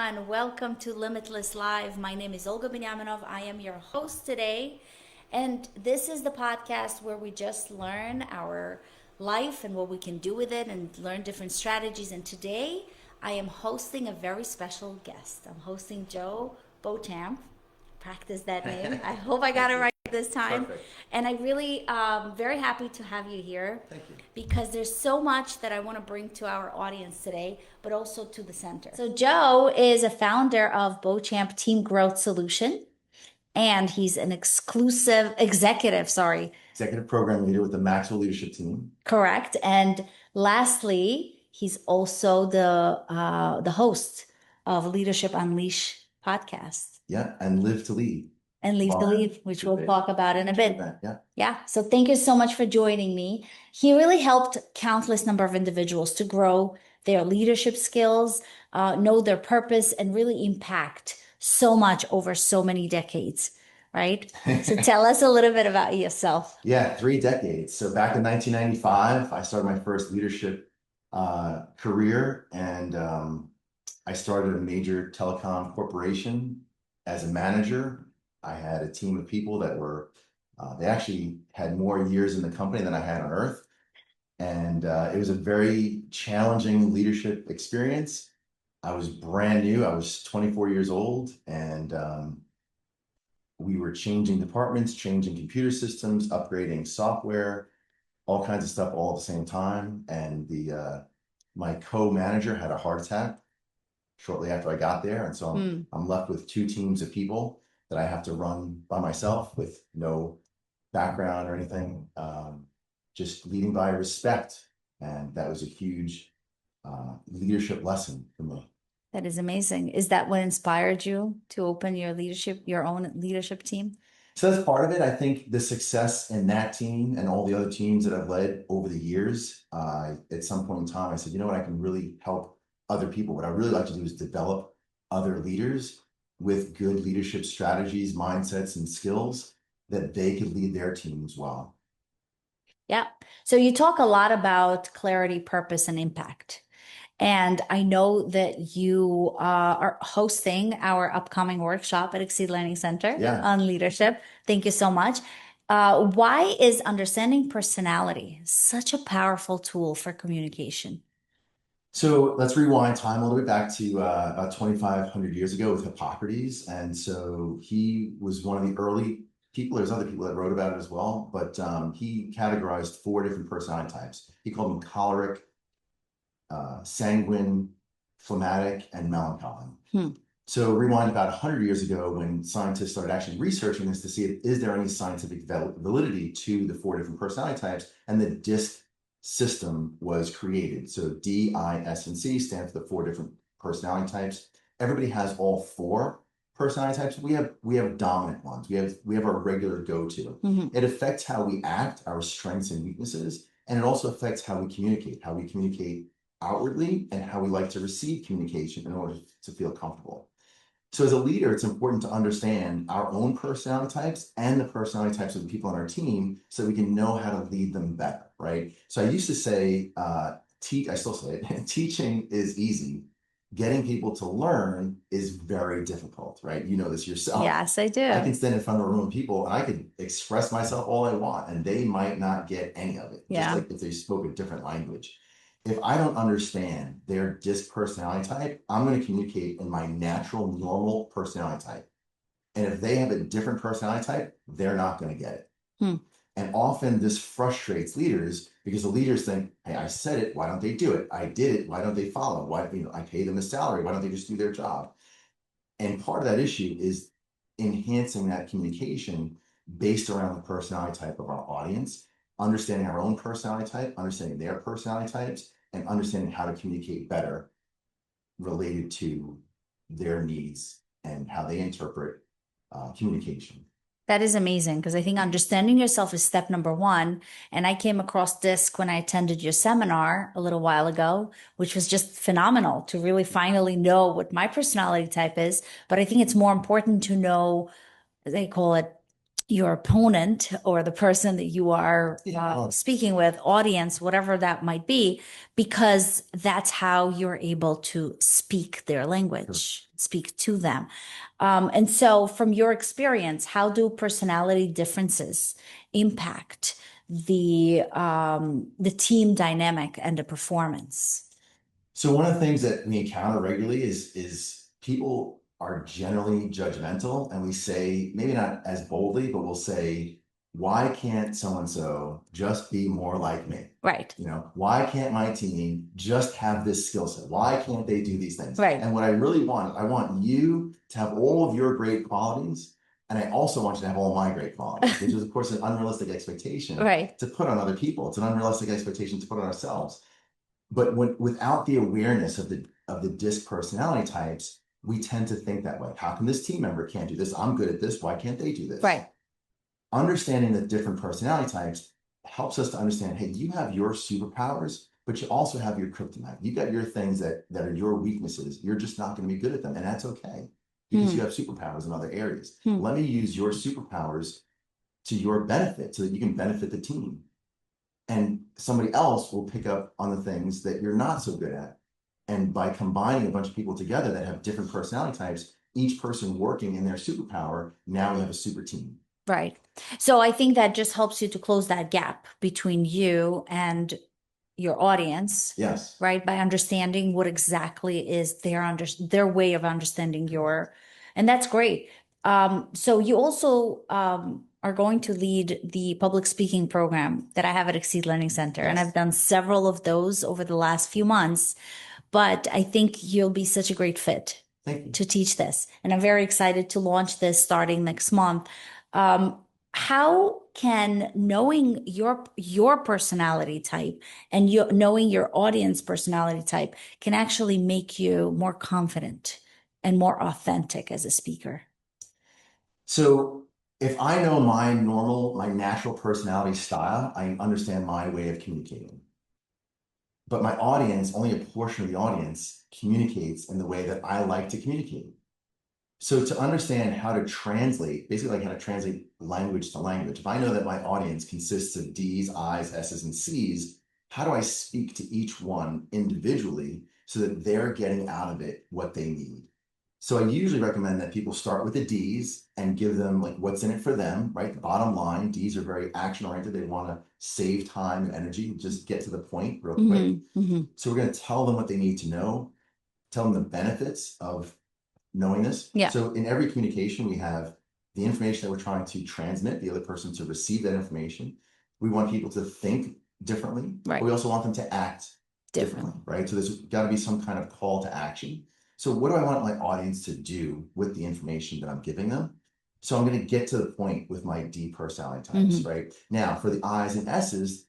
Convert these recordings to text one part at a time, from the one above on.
everyone. Welcome to Limitless Live. My name is Olga Binyaminov. I am your host today. And this is the podcast where we just learn our life and what we can do with it and learn different strategies. And today I am hosting a very special guest. I'm hosting Joe Beauchamp. Practice that name. I hope I got it right this time. Perfect. And I really very happy to have you here. Thank you. Because there's so much that I want to bring to our audience today, but also to the center. So Joe is a founder of Beauchamp Team Growth Solution, and he's an Executive program leader with the Maxwell leadership team. correct. And lastly, he's also the host of Leadership Unleash podcast. Yeah, and live to lead. And Leave to Wow. Leave, which we'll talk about in a bit. Yeah. Yeah. So thank you so much for joining me. He really helped countless number of individuals to grow their leadership skills, know their purpose, and really impact so much over so many decades. Right. So tell us a little bit about yourself. Yeah, 3 decades. So back in 1995, I started my first leadership career, and I started a major telecom corporation as a manager. I had a team of people that were, they actually had more years in the company than I had on Earth. And it was a very challenging leadership experience. I was brand new. I was 24 years old, and we were changing departments, changing computer systems, upgrading software, all kinds of stuff all at the same time. And my co-manager had a heart attack shortly after I got there. And so I'm left with 2 teams of people that I have to run by myself with no background or anything, just leading by respect. And that was a huge leadership lesson for me. That is amazing. Is that what inspired you to open your own leadership team? So that's part of it. I think the success in that team and all the other teams that I've led over the years, at some point in time, I said, you know what, I can really help other people. What I really like to do is develop other leaders with good leadership strategies, mindsets, and skills that they could lead their team as well. Yeah. So you talk a lot about clarity, purpose, and impact. And I know that you are hosting our upcoming workshop at Exceed Learning Center on leadership. Thank you so much. Why is understanding personality such a powerful tool for communication? So let's rewind time all the way back to about 2,500 years ago with Hippocrates. And so he was one of the early people. There's other people that wrote about it as well, but he categorized 4 different personality types. He called them choleric, sanguine, phlegmatic, and melancholy. So rewind about 100 years ago when scientists started actually researching this to see is there any scientific validity to the 4 different personality types, and the DISC system was created. So D, I, S, and C stand for the 4 different personality types. Everybody has all 4 personality types. We have dominant ones. We have our regular go-to. It affects how we act, our strengths and weaknesses, and it also affects how we communicate outwardly, and how we like to receive communication in order to feel comfortable. So as a leader, it's important to understand our own personality types and the personality types of the people on our team so we can know how to lead them better, right? So I used to say, I still say it, teaching is easy. Getting people to learn is very difficult, right? You know this yourself. Yes, I do. I can stand in front of a room of people and I can express myself all I want and they might not get any of it. Yeah. Just like if they spoke a different language. If I don't understand their DISC personality type, I'm going to communicate in my natural, normal personality type. And if they have a different personality type, they're not going to get it. And often this frustrates leaders because the leaders think, hey, I said it, why don't they do it? I did it, why don't they follow? Why, I pay them a salary, why don't they just do their job? And part of that issue is enhancing that communication based around the personality type of our audience, understanding our own personality type, understanding their personality types, and understanding how to communicate better related to their needs and how they interpret communication. That is amazing because I think understanding yourself is step number 1. And I came across DISC when I attended your seminar a little while ago, which was just phenomenal to really finally know what my personality type is. But I think it's more important to know, they call it, your opponent or the person that you are speaking with, audience, whatever that might be, because that's how you're able to speak their language, speak to them. And so, from your experience, how do personality differences impact the team dynamic and the performance? So one of the things that we encounter regularly is people are generally judgmental, and we say, maybe not as boldly, but we'll say, why can't so and so just be more like me? Right. You know, why can't my team just have this skill set? Why can't they do these things? Right. And what I really want, I want you to have all of your great qualities, and I also want you to have all my great qualities, which is of course an unrealistic expectation Right. to put on other people. It's an unrealistic expectation to put on ourselves. But without the awareness of the disc personality types, we tend to think that way. How come this team member can't do this? I'm good at this. Why can't they do this? Right. Understanding the different personality types helps us to understand, hey, you have your superpowers, but you also have your kryptonite. You got your things that are your weaknesses. You're just not going to be good at them. And that's okay, because you have superpowers in other areas. Let me use your superpowers to your benefit so that you can benefit the team. And somebody else will pick up on the things that you're not so good at. And by combining a bunch of people together that have different personality types, each person working in their superpower, now we have a super team. Right. So I think that just helps you to close that gap between you and your audience. Yes. Right. By understanding what exactly is their way of understanding and that's great. So you also are going to lead the public speaking program that I have at Exceed Learning Center. Yes. And I've done several of those over the last few months, but I think you'll be such a great fit to teach this. And I'm very excited to launch this starting next month. How can knowing your personality type and knowing your audience personality type can actually make you more confident and more authentic as a speaker? So if I know my natural personality style, I understand my way of communicating. But my audience, only a portion of the audience communicates in the way that I like to communicate. So to understand how to translate, basically like how to translate language to language, if I know that my audience consists of D's, I's, S's, and C's, how do I speak to each one individually so that they're getting out of it what they need? So I usually recommend that people start with the D's and give them like what's in it for them, right? The bottom line, D's are very action oriented. They want to save time and energy, just get to the point real quick. So we're going to tell them what they need to know, tell them the benefits of knowing this. Yeah. So in every communication, we have the information that we're trying to transmit, the other person to receive that information. We want people to think differently, Right. but we also want them to act differently, right? So there's got to be some kind of call to action. So what do I want my audience to do with the information that I'm giving them? So I'm going to get to the point with my D personality types, right? Now, for the I's and S's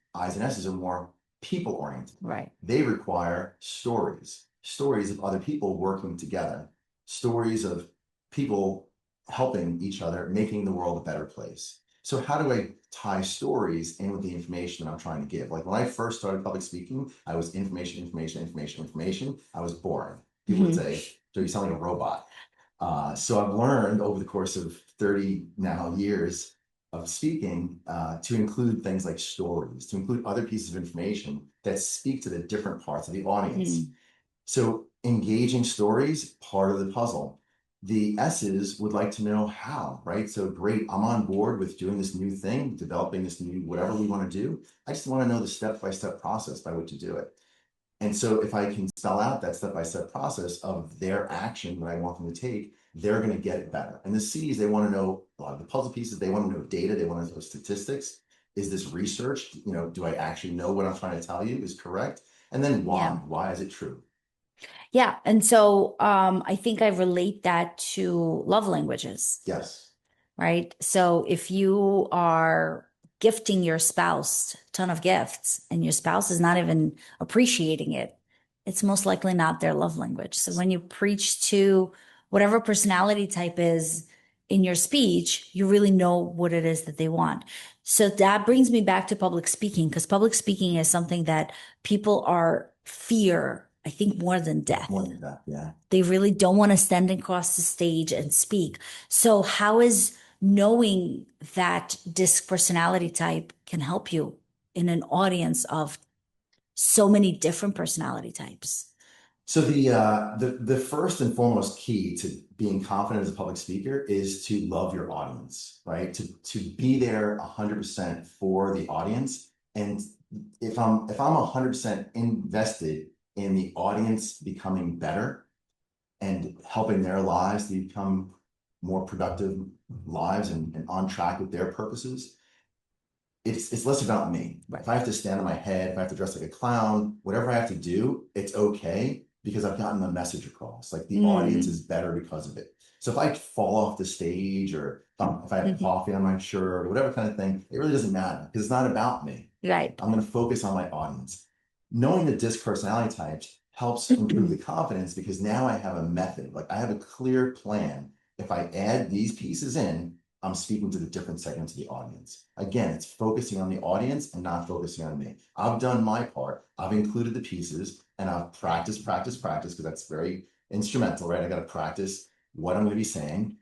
are more people oriented. Right. They require stories of other people working together, stories of people helping each other, making the world a better place. So how do I tie stories in with the information that I'm trying to give? Like when I first started public speaking, I was information. I was boring. People would say, "So you sound like a robot." So I've learned over the course of 30 now years of speaking to include things like stories, to include other pieces of information that speak to the different parts of the audience. So engaging stories, part of the puzzle. The S's would like to know how, right? So great, I'm on board with doing this new thing, developing this new whatever we want to do. I just want to know the step-by-step process by which to do it. And so if I can spell out that step-by-step process of their action that I want them to take, they're going to get it better. And the C's, they want to know a lot of the puzzle pieces. They want to know data. They want to know statistics. Is this research? You know, do I actually know what I'm trying to tell you is correct? And then why? Yeah. Why is it true? Yeah. And so I think I relate that to love languages. Yes. Right. So if you are gifting your spouse a ton of gifts and your spouse is not even appreciating it, it's most likely not their love language. So when you preach to whatever personality type is in your speech, you really know what it is that they want. So that brings me back to public speaking, because public speaking is something that people fear, I think, more than death. More than that, yeah. They really don't want to stand across the stage and speak. So how is knowing that disc personality type can help you in an audience of so many different personality types? So the first and foremost key to being confident as a public speaker is to love your audience, right? To be there 100% for the audience. And if I'm 100% invested in the audience becoming better and helping their lives to become more productive lives and on track with their purposes, it's less about me. Right. If I have to stand on my head, if I have to dress like a clown, whatever I have to do, it's okay because I've gotten the message across. Like the audience is better because of it. So if I fall off the stage or if I have coffee on my shirt or whatever kind of thing, it really doesn't matter because it's not about me. Right. I'm going to focus on my audience. Knowing the disc personality types helps improve the confidence because now I have a method. Like I have a clear plan. If I add these pieces in, I'm speaking to the different segments of the audience. Again, it's focusing on the audience and not focusing on me. I've done my part. I've included the pieces and I've practiced, because that's very instrumental, right? I got to practice what I'm going to be saying.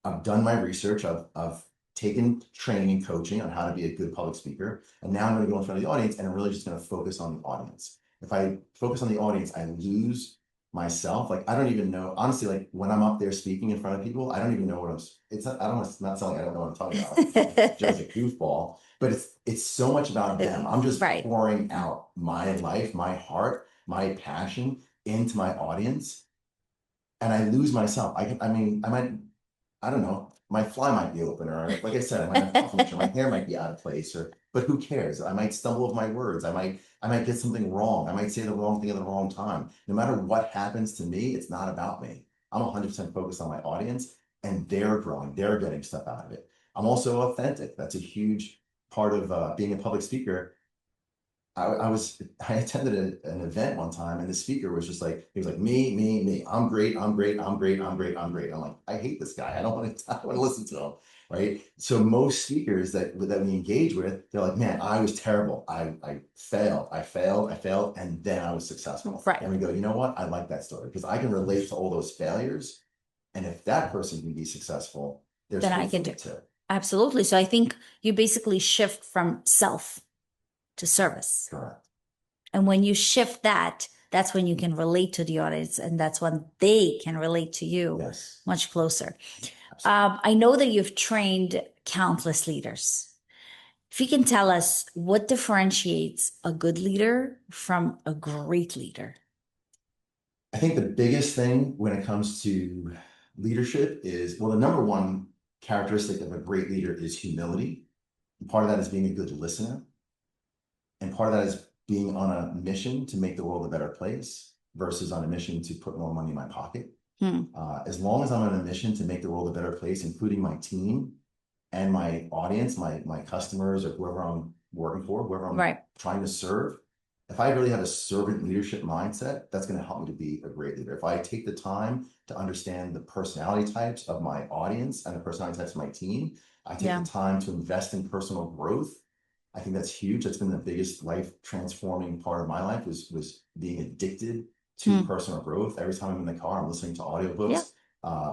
I've done my research. I've taken training and coaching on how to be a good public speaker. And now I'm going to go in front of the audience and I'm really just going to focus on the audience. If I focus on the audience, I lose myself. Like I don't even know, honestly, like when I'm up there speaking in front of people, I don't even know what it's not, I don't want to, not sound like I don't know what I'm talking about. Just a goofball, but it's so much about them. I'm just Right. pouring out my life, my heart, my passion into my audience. And I lose myself. I mean, I don't know, my fly might be open, or like I said, I might have function, my hair might be out of place, but who cares? I might stumble over my words. I might get something wrong. I might say the wrong thing at the wrong time. No matter what happens to me, it's not about me. I'm 100% focused on my audience and they're growing, they're getting stuff out of it. I'm also authentic. That's a huge part of being a public speaker. I attended an event one time and the speaker was just like, he was like, me, I'm great, I'm great, I'm great, I'm great, I'm great. I'm like, I hate this guy. I don't want to listen to him. Right. So most speakers that we engage with, they're like, man, I was terrible. I failed. And then I was successful. Right. And we go, you know what? I like that story because I can relate to all those failures. And if that person can be successful, there's Then I hope can for do me too. absolutely. So I think you basically shift from self to service. Correct. And when you shift that, that's when you can relate to the audience and that's when they can relate to you Yes. much closer. Absolutely. I know that you've trained countless leaders. If you can tell us what differentiates a good leader from a great leader. I think the biggest thing when it comes to leadership is, well, the number one characteristic of a great leader is humility. And part of that is being a good listener. And part of that is being on a mission to make the world a better place versus on a mission to put more money in my pocket. As long as I'm on a mission to make the world a better place, including my team and my audience, my customers, or whoever I'm working for, whoever I'm trying to serve, if I really have a servant leadership mindset, that's going to help me to be a great leader. If I take the time to understand the personality types of my audience and the personality types of my team, I take the time to invest in personal growth. I think that's huge. That's been the biggest life transforming part of my life was being addicted to personal growth. Every time I'm in the car, I'm listening to audiobooks.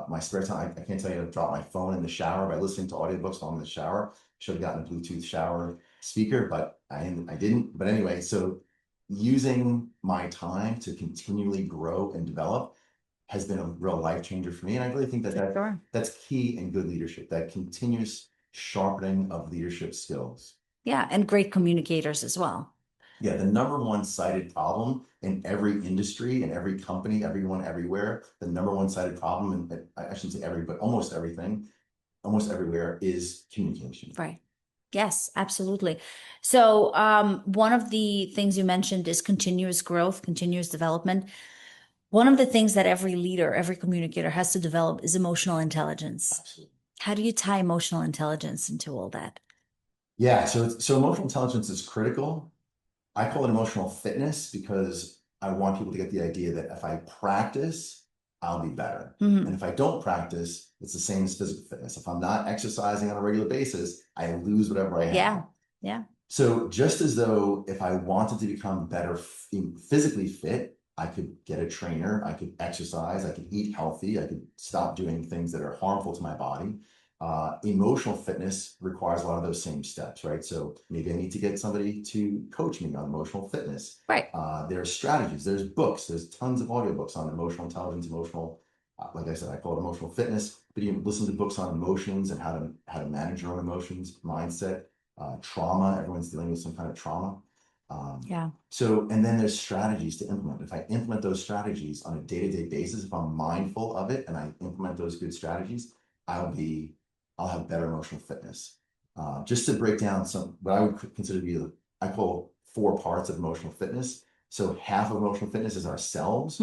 My spare time, I can't tell you to drop my phone in the shower by listening to audiobooks while I'm in the shower. Should have gotten a Bluetooth shower speaker, but I didn't. But anyway, so using my time to continually grow and develop has been a real life changer for me. And I really think that that's key in good leadership, that continuous sharpening of leadership skills. Yeah, and great communicators as well. Yeah, the number one cited problem in every industry, in every company, everyone, everywhere, the number one cited problem, and I shouldn't say every, but almost everything, almost everywhere is communication. Right. Yes, absolutely. So one of the things you mentioned is continuous growth, continuous development. One of the things that every leader, every communicator has to develop is emotional intelligence. Absolutely. How do you tie emotional intelligence into all that? Yeah, so emotional intelligence is critical. I call it emotional fitness because I want people to get the idea that if I practice, I'll be better. And if I don't practice, it's the same as physical fitness. If I'm not exercising on a regular basis, I lose whatever I have. Yeah. So just as though if I wanted to become better physically fit, I could get a trainer, I could exercise, I could eat healthy, I could stop doing things that are harmful to my body. Emotional fitness requires a lot of those same steps, right? So maybe I need to get somebody to coach me on emotional fitness. Right. There's strategies, there's books, there's tons of audiobooks on emotional intelligence, like I said, I call it emotional fitness, but you can listen to books on emotions and how to manage your own emotions, mindset, trauma. Everyone's dealing with some kind of trauma. Yeah. So, and then there's strategies to implement. If I implement those strategies on a day-to-day basis, if I'm mindful of it and I implement those good strategies, I'll have better emotional fitness. Just to break down what I would consider to be, I call 4 parts of emotional fitness. So half of emotional fitness is ourselves,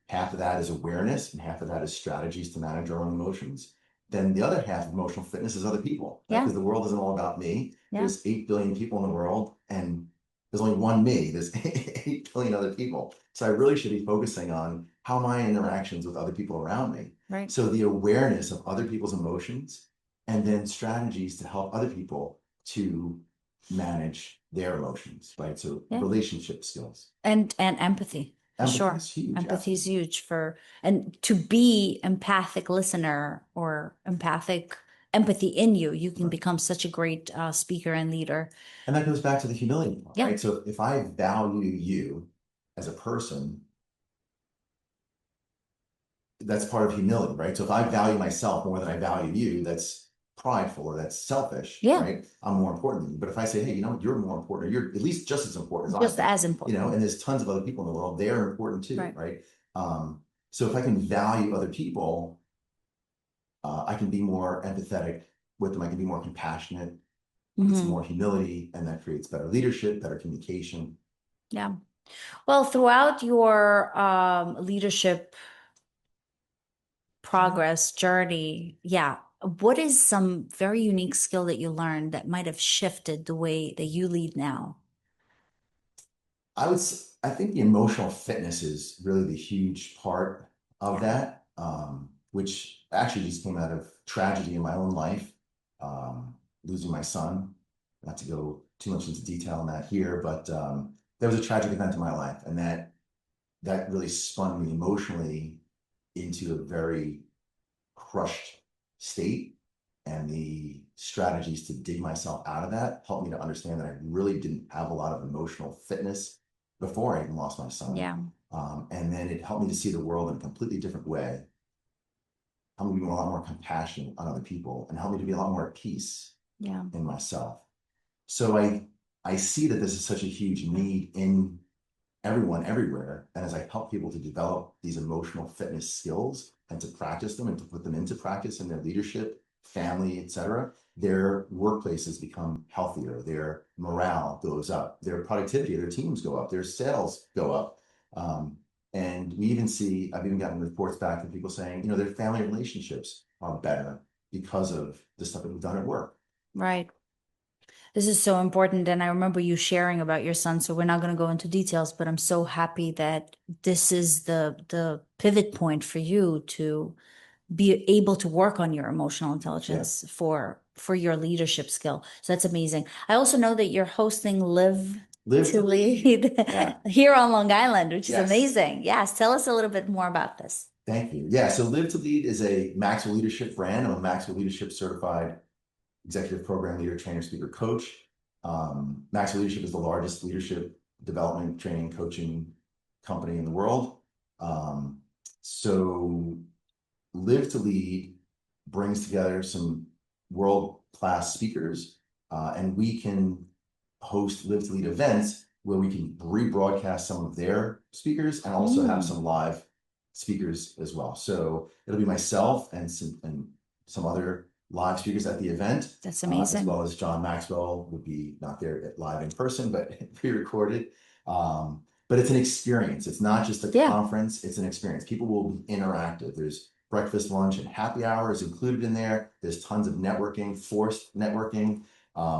half of that is awareness, and half of that is strategies to manage our own emotions. Then the other half of emotional fitness is other people, right? Yeah. Because the world isn't all about me. Yeah. There's 8 billion people in the world, and there's only one me. There's 8 billion other people. So I really should be focusing on how my interactions with other people around me. Right. So the awareness of other people's emotions, and then strategies to help other people to manage their emotions, right? So Yeah. relationship skills. And empathy. For Empathy sure. is huge. Empathy is Absolutely. huge and to be empathic listener or empathy in you, you can Right. become such a great speaker and leader. And that goes back to the humility part, Yeah. right? So if I value you as a person, that's part of humility, right? So if I value myself more than I value you, that's prideful or that's selfish, Yeah. right? I'm more important than you. But if I say, hey, you know, you're more important, or you're at least just as important as Just I am, as important. you know, and there's tons of other people in the world, they're important too, right? So if I can value other people, I can be more empathetic with them. I can be more compassionate, it's more humility, and that creates better leadership, better communication. Yeah. Well, throughout your leadership progress journey, yeah, what is some very unique skill that you learned that might have shifted the way that you lead now? I think the emotional fitness is really the huge part of that, which actually just came out of tragedy in my own life, losing my son. Not to go too much into detail on that here, but there was a tragic event in my life, and that really spun me emotionally into a very crushed state. And the strategies to dig myself out of that helped me to understand that I really didn't have a lot of emotional fitness before I even lost my son. Yeah. And then it helped me to see the world in a completely different way, helped me to be a lot more compassionate on other people, and helped me to be a lot more at peace in myself. So I see that this is such a huge need in everyone everywhere. And as I help people to develop these emotional fitness skills and to practice them and to put them into practice in their leadership, family, etc., their workplaces become healthier, their morale goes up, their productivity, their teams go up, their sales go up. And I've even gotten reports back from people saying, you know, their family relationships are better because of the stuff that we've done at work. Right. This is so important. And I remember you sharing about your son. So we're not going to go into details, but I'm so happy that this is the pivot point for you to be able to work on your emotional intelligence for your leadership skill. So that's amazing. I also know that you're hosting Live to Lead here on Long Island, which is amazing. Yes. Tell us a little bit more about this. Thank you. Yeah. So Live to Lead is a Maxwell Leadership brand. I'm a Maxwell Leadership certified executive program leader, trainer, speaker, coach. Maxwell Leadership is the largest leadership development, training, coaching company in the world. So Live to Lead brings together some world-class speakers, and we can host Live to Lead events where we can rebroadcast some of their speakers and also have some live speakers as well. So it'll be myself and some other live speakers at the event. That's amazing. As well as John Maxwell would be not there live in person, but pre-recorded. But it's an experience. It's not just a conference, it's an experience. People will be interactive. There's breakfast, lunch, and happy hours included in there. There's tons of networking, forced networking,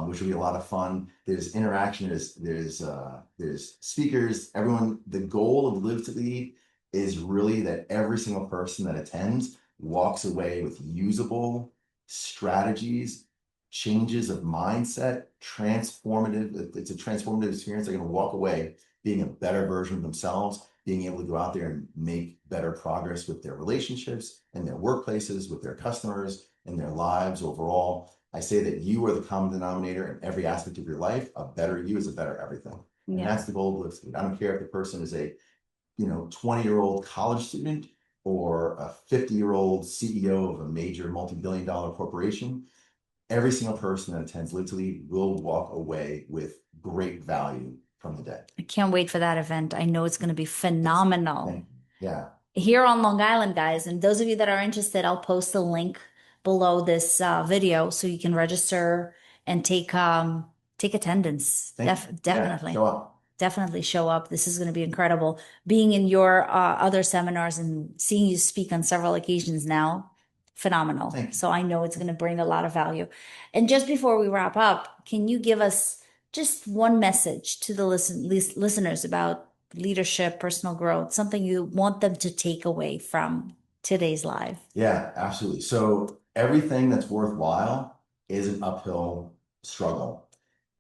which will be a lot of fun. There's interaction, there's speakers, everyone. The goal of Live to Lead is really that every single person that attends walks away with usable strategies, changes of mindset, transformative. It's a transformative experience. They're going to walk away being a better version of themselves, being able to go out there and make better progress with their relationships and their workplaces, with their customers, in their lives overall. I say that you are the common denominator in every aspect of your life. A better you is a better everything. And Yeah. that's the goal of Live Speed. I don't care if the person is a 20-year-old college student or a 50-year-old CEO of a major multi-billion-dollar corporation. Every single person that attends Live to Lead will walk away with great value from the day. I can't wait for that event. I know it's going to be phenomenal. Yeah. Here on Long Island, guys, and those of you that are interested, I'll post a link below this video so you can register and take attendance. Definitely. Show up. Definitely show up. This is going to be incredible. Being in your other seminars and seeing you speak on several occasions now, phenomenal. So I know it's going to bring a lot of value. And just before we wrap up, can you give us just one message to the listeners about leadership, personal growth, something you want them to take away from today's live? Yeah, absolutely. So everything that's worthwhile is an uphill struggle.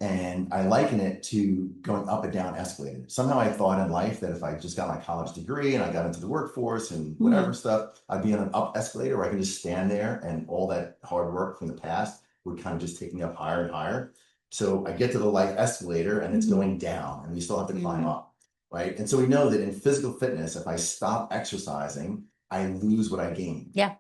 And I liken it to going up and down escalator. Somehow I thought in life that if I just got my college degree and I got into the workforce and whatever stuff, I'd be on an up escalator where I can just stand there and all that hard work from the past would kind of just take me up higher and higher. So I get to the life escalator and it's going down and we still have to climb up, right? And so we know that in physical fitness, if I stop exercising, I lose what I gain. Yeah.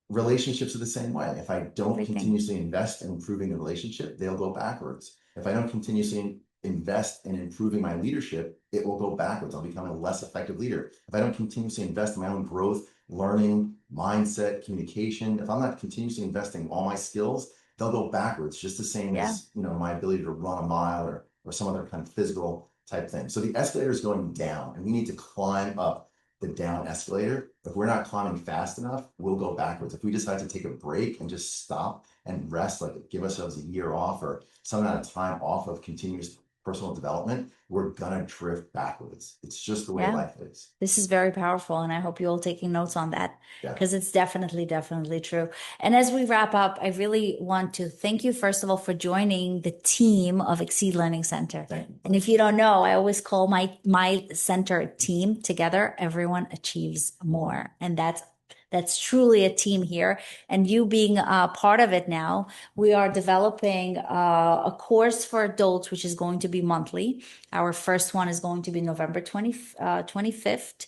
Relationships are the same way. If I don't continuously invest in improving the relationship, they'll go backwards. If I don't continuously invest in improving my leadership, it will go backwards. I'll become a less effective leader. If I don't continuously invest in my own growth, learning, mindset, communication, if I'm not continuously investing in all my skills, they'll go backwards, just the same as my ability to run a mile or some other kind of physical type thing. So the escalator is going down and we need to climb up the down escalator. If we're not climbing fast enough, we'll go backwards. If we decide to take a break and just stop and rest, like give ourselves a year off or some amount of time off of continuous personal development, we're gonna drift backwards. It's just the way life is. This is very powerful, and I hope you're all taking notes on that because it's definitely true. And as we wrap up, I really want to thank you, first of all, for joining the team of Exceed Learning Center. And if you don't know, I always call my center team. Together, everyone achieves more. And that's truly a team here. And you being a part of it now, we are developing a course for adults, which is going to be monthly. Our first one is going to be November 25th,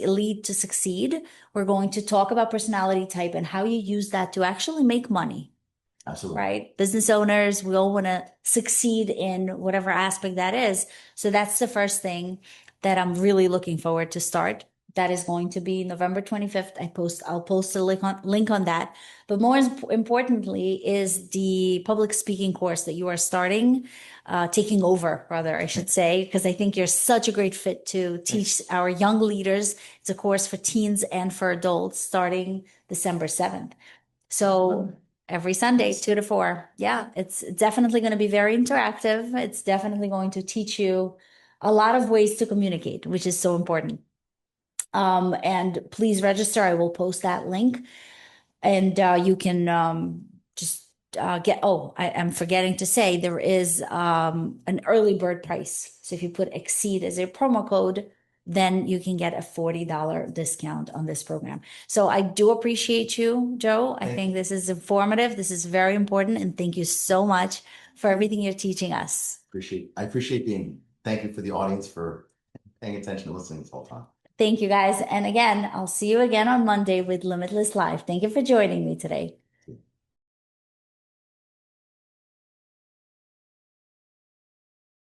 Lead to Succeed. We're going to talk about personality type and how you use that to actually make money. Absolutely. Right? Business owners, we all want to succeed in whatever aspect that is. So that's the first thing that I'm really looking forward to start. That is going to be November 25th. I'll post a link on that. But more importantly is the public speaking course that you are starting, taking over, rather, I should say, because I think you're such a great fit to teach our young leaders. It's a course for teens and for adults starting December 7th. So every Sunday, 2 to 4. Yeah, it's definitely going to be very interactive. It's definitely going to teach you a lot of ways to communicate, which is so important. And please register. I will post that link and you can just I'm forgetting to say there is an early bird price. So if you put Exceed as a promo code, then you can get a $40 discount on this program. So I do appreciate you, Joe. I think this is informative. This is very important. And thank you so much for everything you're teaching us. I appreciate being here. Thank you for the audience for paying attention and listening this whole time. Thank you, guys. And again, I'll see you again on Monday with Limitless Live. Thank you for joining me today.